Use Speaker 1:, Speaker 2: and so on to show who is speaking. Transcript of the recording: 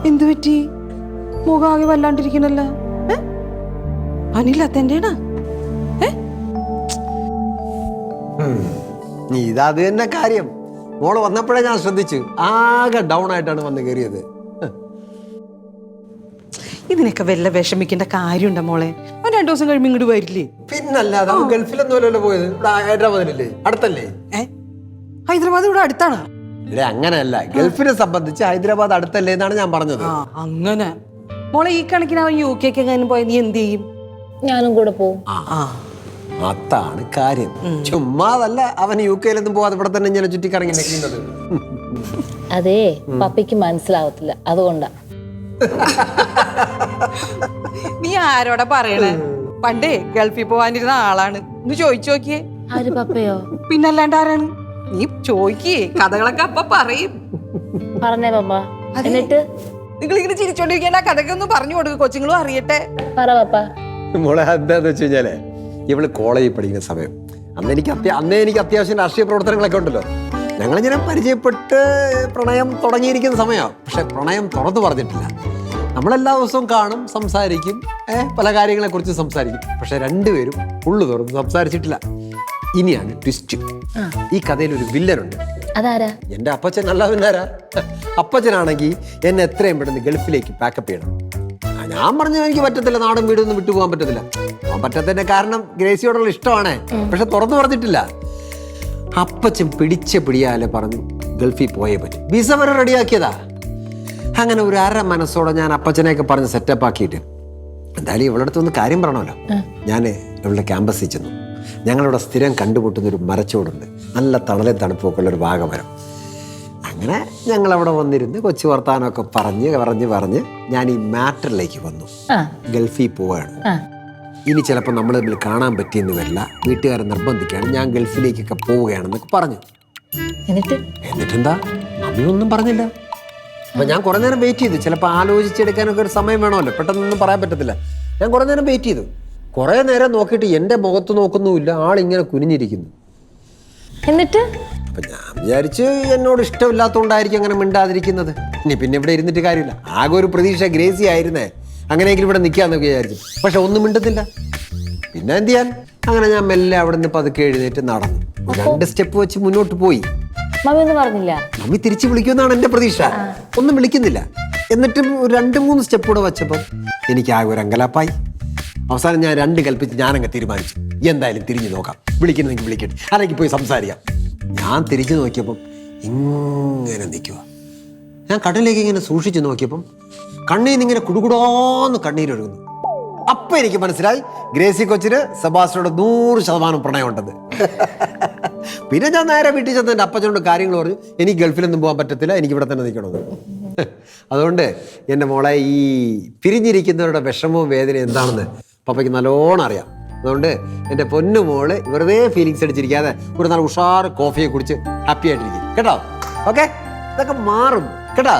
Speaker 1: എന്തു പറ്റി? മുഖാകെ വല്ലാണ്ടിരിക്കണല്ലോ. പനിയില്ലാത്തൻ്റെയാണോ?
Speaker 2: ഇതത് തന്നെ കാര്യം. മോള് വന്നപ്പോഴേ ഞാൻ ശ്രദ്ധിച്ചു, ആകെ ഡൗൺ ആയിട്ടാണ് വന്ന് കയറിയത്.
Speaker 1: ഇതിനൊക്കെ വല്ല വിഷമിക്കേണ്ട കാര്യമുണ്ടോ മോളെ? 2 ദിവസം കഴിയുമ്പോൾ ഇങ്ങോട്ട് വരില്ലേ?
Speaker 2: പിന്നല്ലാതെ ഗൾഫിലൊന്നുമല്ലല്ലോ പോയത്, ഇവിടെ ഹൈദരാബാദിലല്ലേ, അടുത്തല്ലേ?
Speaker 1: ഹൈദരാബാദ് ഇവിടെ അടുത്താണ്.
Speaker 2: ഇവിടെ അങ്ങനെയല്ല, ഗൾഫിനെ സംബന്ധിച്ച് ഹൈദരാബാദ് അടുത്തല്ലേ എന്നാണ് ഞാൻ പറഞ്ഞത്.
Speaker 1: അങ്ങനെ മോളെ ഈ കണക്കിന് അവൻ UK പോയ നീ എന്ത് ചെയ്യും?
Speaker 3: ഞാനും കൂടെ പോവും.
Speaker 2: അതാണ് കാര്യം. ചുമ്മാതല്ല അവൻ UK പോവാതെ ഇവിടെ തന്നെ ഇങ്ങനെ ചുറ്റിക്കറങ്ങി നിൽക്കുന്നത്.
Speaker 3: അതേ പപ്പയ്ക്ക് മനസ്സിലാവത്തില്ല, അതുകൊണ്ടാ.
Speaker 1: നീ ആരോടാ പറയണേ? പണ്ടേ ഗൾഫിൽ പോവാനിരുന്ന ആളാണ്. ഒന്ന് ചോദിച്ചു നോക്കിയേ.
Speaker 3: ആര് പപ്പയോ?
Speaker 1: പിന്നല്ലാണ്ട് ആരാണ്? നീ ചോദിക്കേ, കഥകളൊക്കെ അപ്പ പറയും.
Speaker 3: പറഞ്ഞേ പപ്പ. എന്നിട്ട്
Speaker 1: നിങ്ങൾ ഇങ്ങനെ ചിരിച്ചോണ്ടിരിക്കേണ്ട, കഥയൊക്കെ ഒന്ന് പറഞ്ഞു കൊടുക്കും, കൊച്ചുങ്ങളും അറിയട്ടെ.
Speaker 3: പറ പപ്പ.
Speaker 2: മോളെ എന്താന്ന് വെച്ച് കഴിഞ്ഞാലേ, ഇവള് കോളേജിൽ പഠിക്കുന്ന സമയം അന്നേ എനിക്ക് അത്യാവശ്യം രാഷ്ട്രീയ പ്രവർത്തനങ്ങളൊക്കെ ഉണ്ടല്ലോ. ഞങ്ങളിങ്ങനെ പരിചയപ്പെട്ട് പ്രണയം തുടങ്ങിയിരിക്കുന്ന സമയമാണ്. പക്ഷെ പ്രണയം തുറന്നു പറഞ്ഞിട്ടില്ല. നമ്മളെല്ലാ ദിവസവും കാണും, സംസാരിക്കും, പല കാര്യങ്ങളെക്കുറിച്ച് സംസാരിക്കും. പക്ഷെ രണ്ടുപേരും ഉള്ളു തുറന്ന് സംസാരിച്ചിട്ടില്ല. ഇനിയാണ് ട്വിസ്റ്റ്. ഈ കഥയിൽ ഒരു വില്ലനുണ്ട്.
Speaker 3: അതാരാ?
Speaker 2: എൻ്റെ അപ്പച്ചൻ. അല്ല പിന്നാരാ? അപ്പച്ചനാണെങ്കിൽ എന്നെ എത്രയും പെട്ടെന്ന് ഗൾഫിലേക്ക് പാക്കപ്പ് ചെയ്യണം. ഞാൻ പറഞ്ഞു എനിക്ക് പറ്റത്തില്ല, നാടും വീടൊന്നും വിട്ടു പോകാൻ പറ്റത്തില്ല. പോകാൻ പറ്റത്തിൻ്റെ കാരണം ഗ്രേസിയോടുള്ള ഇഷ്ടമാണ്. പക്ഷെ തുറന്നു പറഞ്ഞിട്ടില്ല. അപ്പച്ചൻ പിടിയാലെ പറഞ്ഞു ഗൾഫിൽ പോയേ പറ്റും. വിസ വരെ റെഡിയാക്കിയതാ. അങ്ങനെ ഒരു മനസ്സോടെ ഞാൻ അപ്പച്ചനെയൊക്കെ പറഞ്ഞ് സെറ്റപ്പ് ആക്കിയിട്ട് എന്തായാലും ഇവളുടെ അടുത്തൊന്ന് കാര്യം പറയണമല്ലോ. ഞാൻ ഇവളുടെ ക്യാമ്പസിൽ ചെന്നു. ഞങ്ങളിവിടെ സ്ഥിരം കണ്ടുമുട്ടുന്നൊരു മരച്ചോടുണ്ട്, നല്ല തണലും തണുപ്പൊക്കെ ഉള്ളൊരു വാഗമരം. അങ്ങനെ ഞങ്ങളവിടെ വന്നിരുന്ന് കൊച്ചു വർത്താനമൊക്കെ പറഞ്ഞ് ഞാൻ ഈ മാറ്ററിലേക്ക് വന്നു. ഗൾഫിൽ പോവുകയാണ്. ഇനി ചിലപ്പോൾ നമ്മൾ തമ്മിൽ കാണാൻ പറ്റിയെന്ന് വരില്ല, വീട്ടുകാരെ നിർബന്ധിക്കുകയാണ്, ഞാൻ ഗൾഫിലേക്കൊക്കെ പോവുകയാണെന്നൊക്കെ പറഞ്ഞു. എന്നിട്ടെന്താ, മമ്മിയൊന്നും പറഞ്ഞില്ല. അപ്പം ഞാൻ കുറേ നേരം വെയിറ്റ് ചെയ്തു. ചിലപ്പോൾ ആലോചിച്ചെടുക്കാനൊക്കെ ഒരു സമയം വേണമല്ലോ, പെട്ടെന്നൊന്നും പറയാൻ പറ്റത്തില്ല. ഞാൻ കുറേ നേരം വെയിറ്റ് ചെയ്തു. കുറേ നേരം നോക്കിയിട്ട് എൻ്റെ മുഖത്ത് നോക്കുന്നുമില്ല, ആളിങ്ങനെ കുനിഞ്ഞിരിക്കുന്നു.
Speaker 3: എന്നിട്ട്
Speaker 2: അപ്പം ഞാൻ വിചാരിച്ച് എന്നോട് ഇഷ്ടമില്ലാത്തതുകൊണ്ടായിരിക്കും അങ്ങനെ മിണ്ടാതിരിക്കുന്നത്. പിന്നെ ഇവിടെ ഇരുന്നിട്ട് കാര്യമില്ല. ആകെ ഒരു പ്രതീക്ഷ ഗ്രേസി ആയിരുന്നേ, അങ്ങനെയെങ്കിലും ഇവിടെ നിൽക്കാന്നൊക്കെ വിചാരിച്ചു. പക്ഷെ ഒന്നും മിണ്ടത്തില്ല. പിന്നെ എന്ത് ചെയ്യാൻ? അങ്ങനെ ഞാൻ മെല്ലെ അവിടെ നിന്ന് പതുക്കെ എഴുന്നേറ്റ് നടന്നു. 2 സ്റ്റെപ്പ് വെച്ച് മുന്നോട്ട് പോയി.
Speaker 3: മമ്മി ഒന്നും പറഞ്ഞില്ല?
Speaker 2: മമ്മി തിരിച്ചു വിളിക്കുമെന്നാണ് എൻ്റെ പ്രതീക്ഷ. ഒന്നും വിളിക്കുന്നില്ല. എന്നിട്ടും ഒരു 2-3 സ്റ്റെപ്പ് കൂടെ വെച്ചപ്പം എനിക്ക് ആകെ ഒരു അങ്കലാപ്പായി. അവസാനം ഞാൻ 2 കൽപ്പിച്ച് ഞാനങ്ങ് തീരുമാനിച്ചു, എന്തായാലും തിരിഞ്ഞു നോക്കാം, വിളിക്കുന്നെങ്കിൽ വിളിക്കട്ടെ, അല്ലെങ്കിൽ പോയി സംസാരിക്കാം. ഞാൻ തിരിച്ചു നോക്കിയപ്പം ഇങ്ങനെ നിൽക്കുക. ഞാൻ കണ്ണിലേക്ക് ഇങ്ങനെ സൂക്ഷിച്ചു നോക്കിയപ്പം കണ്ണീർ ഇങ്ങനെ കുടുകുടാന്ന് കണ്ണീരൊഴുകുന്നു. അപ്പം എനിക്ക് മനസ്സിലായി ഗ്രേസി കൊച്ചിന് സെബാസ്റ്റ്യനോട് 100% പ്രണയമുണ്ടെന്ന്. പിന്നെ ഞാൻ നേരെ വീട്ടിൽ ചെന്ന് എൻ്റെ അപ്പച്ചനോട് കാര്യങ്ങൾ പറഞ്ഞു, എനിക്ക് ഗൾഫിലൊന്നും പോകാൻ പറ്റത്തില്ല, എനിക്ക് ഇവിടെ തന്നെ നിൽക്കണമെന്ന്. അതുകൊണ്ട് എൻ്റെ മോളെ ഈ പിരിഞ്ഞിരിക്കുന്നവരുടെ വിഷമവും വേദനയും എന്താണെന്ന് പപ്പയ്ക്ക് നല്ലോണം അറിയാം. അതുകൊണ്ട് എൻ്റെ പൊന്നു മോള് വെറുതെ ഫീലിങ്സ് അടിച്ചിരിക്കാതെ ഒരു നല്ല ഉഷാർ കോഫിയെ കുടിച്ച് ഹാപ്പി ആയിട്ടിരിക്കും കേട്ടോ. ഓക്കെ, ഇതൊക്കെ മാറും കേട്ടോ.